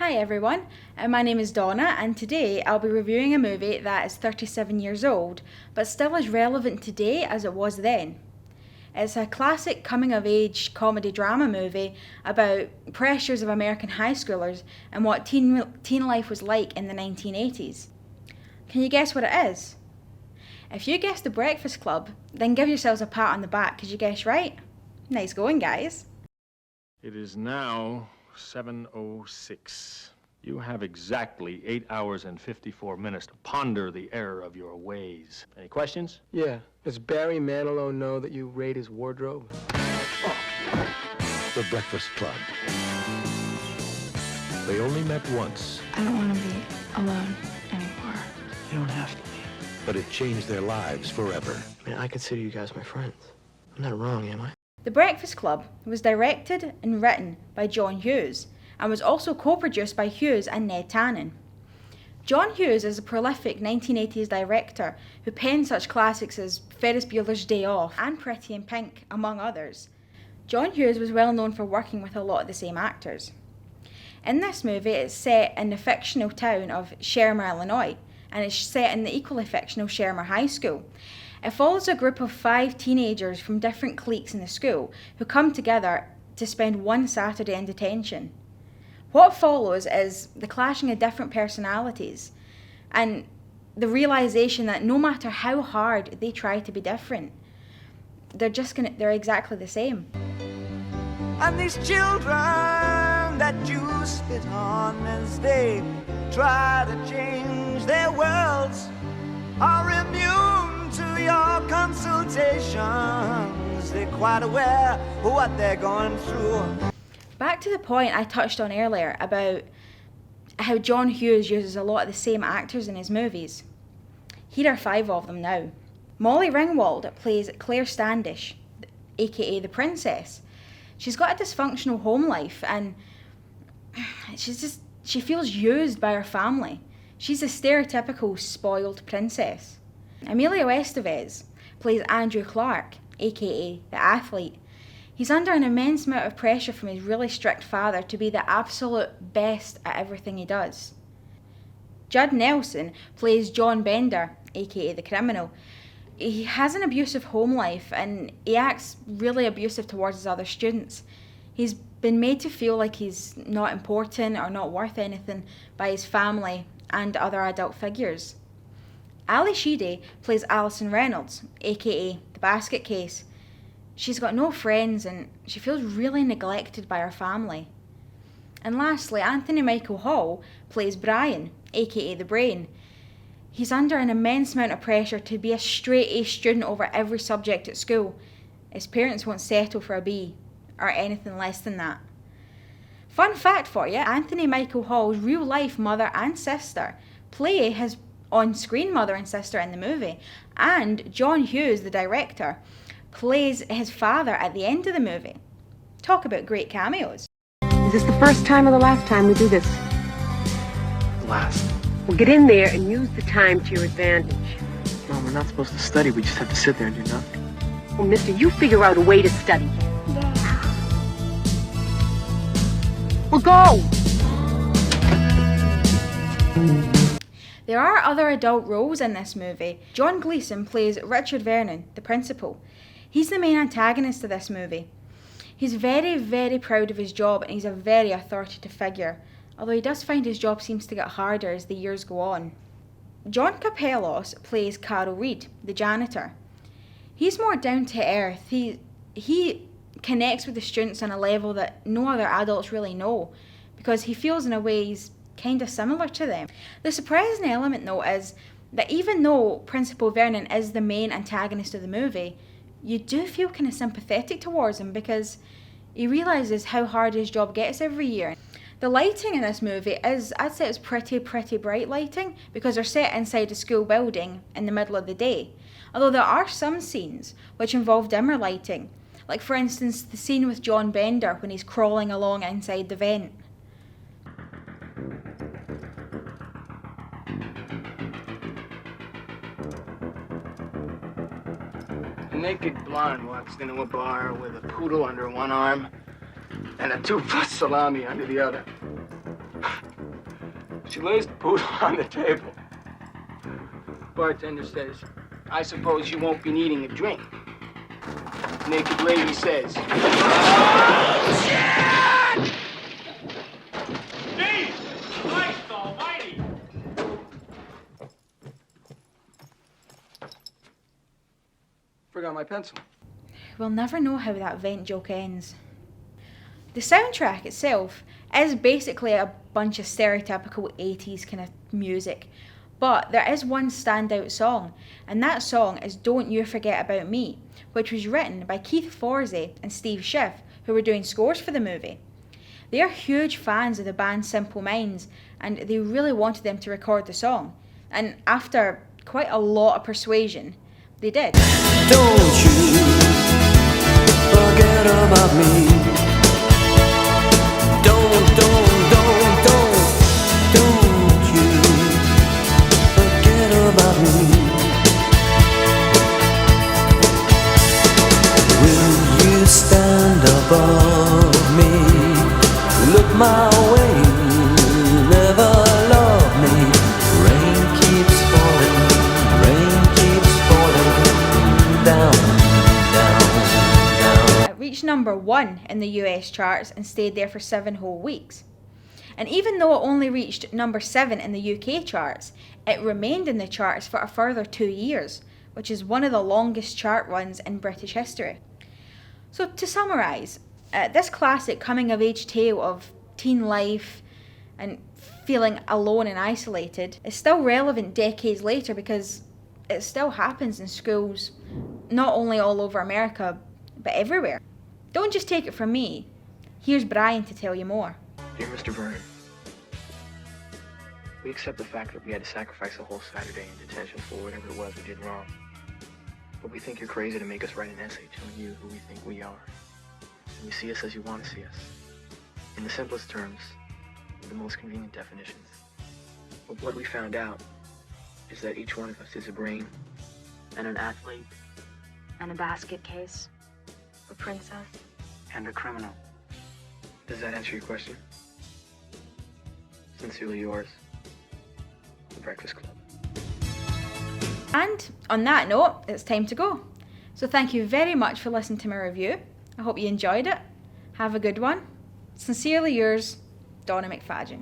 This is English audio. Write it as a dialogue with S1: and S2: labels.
S1: Hi everyone, my name is Donna and today I'll be reviewing a movie that is 37 years old but still as relevant today as it was then. It's a classic coming-of-age comedy drama movie about pressures of American high schoolers and what teen life was like in the 1980s. Can you guess what it is? If you guessed The Breakfast Club, then give yourselves a pat on the back because you guessed right. Nice going, guys.
S2: It is now 7:06. You have exactly 8 hours and 54 minutes to ponder the error of your ways. Any questions?
S3: Yeah. Does Barry Manilow know that you raid his wardrobe?
S4: The Breakfast Club. They only met once,
S5: I don't want to be alone anymore.
S3: You don't have to be.
S4: but it changed their lives forever.
S3: I mean, I consider you guys my friends. I'm not wrong, am I?
S1: The Breakfast Club was directed and written by John Hughes and was also co-produced by Hughes and Ned Tannen. John Hughes is a prolific 1980s director who penned such classics as Ferris Bueller's Day Off and Pretty in Pink, among others. John Hughes was well known for working with a lot of the same actors. In this movie, it's set in the fictional town of Shermer, Illinois, and it's set in the equally fictional Shermer High School. It follows a group of 5 teenagers from different cliques in the school who come together to spend one Saturday in detention. What follows is the clashing of different personalities and the realization that no matter how hard they try to be different, they're exactly the same.
S6: And these children that you spit on as they try to change their worlds are immune to your consultations. They're quite aware of what they're going through.
S1: Back to the point I touched on earlier about how John Hughes uses a lot of the same actors in his movies. Here are 5 of them now. Molly Ringwald plays Claire Standish, aka the Princess. She's got a dysfunctional home life and she feels used by her family. She's a stereotypical spoiled princess. Emilio Estevez plays Andrew Clark, aka the athlete. He's under an immense amount of pressure from his really strict father to be the absolute best at everything he does. Judd Nelson plays John Bender, aka the criminal. He has an abusive home life and he acts really abusive towards his other students. He's been made to feel like he's not important or not worth anything by his family and other adult figures. Ali Sheedy plays Alison Reynolds, aka the Basket Case. She's got no friends and she feels really neglected by her family. And lastly, Anthony Michael Hall plays Brian, aka the Brain. He's under an immense amount of pressure to be a straight A student over every subject at school. His parents won't settle for a B, or anything less than that. Fun fact for you, Anthony Michael Hall's real life mother and sister play his on-screen mother and sister in the movie, and John Hughes, the director, plays his father at the end of the movie. Talk about great cameos.
S7: Is this the first time or the last time we do this?
S3: Last.
S7: Well, get in there and use the time to your advantage.
S3: Mom, we're not supposed to study. We just have to sit there and do nothing.
S7: Well, mister, you figure out a way to study. Well, go!
S1: There are other adult roles in this movie. John Gleeson plays Richard Vernon, the principal. He's the main antagonist of this movie. He's very, very proud of his job and he's a very authoritative figure, although he does find his job seems to get harder as the years go on. John Capellos plays Carol Reed, the janitor. He's more down to earth. He connects with the students on a level that no other adults really know because he feels in a way he's kind of similar to them. The surprising element though is that even though Principal Vernon is the main antagonist of the movie, you do feel kind of sympathetic towards him because he realises how hard his job gets every year. The lighting in this movie is, I'd say it's pretty bright lighting because they're set inside a school building in the middle of the day. Although there are some scenes which involve dimmer lighting, like for instance the scene with John Bender when he's crawling along inside the vent.
S3: A naked blonde walks into a bar with a poodle under one arm and a 2-foot salami under the other. She lays the poodle on the table. Bartender says, I suppose you won't be needing a drink. Naked lady says, oh, shit!
S2: Jesus Christ almighty!
S3: Forgot my pencil.
S1: We'll never know how that vent joke ends. The soundtrack itself is basically a bunch of stereotypical 80s kind of music, but there is one standout song, and that song is Don't You Forget About Me, which was written by Keith Forsey and Steve Schiff, who were doing scores for the movie. They are huge fans of the band Simple Minds, and they really wanted them to record the song, and after quite a lot of persuasion, they did.
S6: Don't you forget about me. Don't you forget about me. Will you stand above me? Look my way, never love me. Rain keeps falling down.
S1: It reached number 1 in the US charts and stayed there for 7 whole weeks. And even though it only reached number 7 in the UK charts, it remained in the charts for a further 2 years, which is one of the longest chart runs in British history. So to summarise, this classic coming-of-age tale of teen life and feeling alone and isolated is still relevant decades later because it still happens in schools, not only all over America, but everywhere. Don't just take it from me. Here's Brian to tell you more.
S8: Dear Mr. Vernon, we accept the fact that we had to sacrifice a whole Saturday in detention for whatever it was we did wrong. But we think you're crazy to make us write an essay telling you who we think we are. And you see us as you want to see us. In the simplest terms, with the most convenient definitions. But what we found out is that each one of us is a brain and an athlete
S5: And a basket case. A princess.
S8: and a criminal. Does that answer your question? Sincerely yours, The Breakfast Club.
S1: And on that note, it's time to go. So thank you very much for listening to my review. I hope you enjoyed it. Have a good one. Sincerely yours, Donna McFadgen.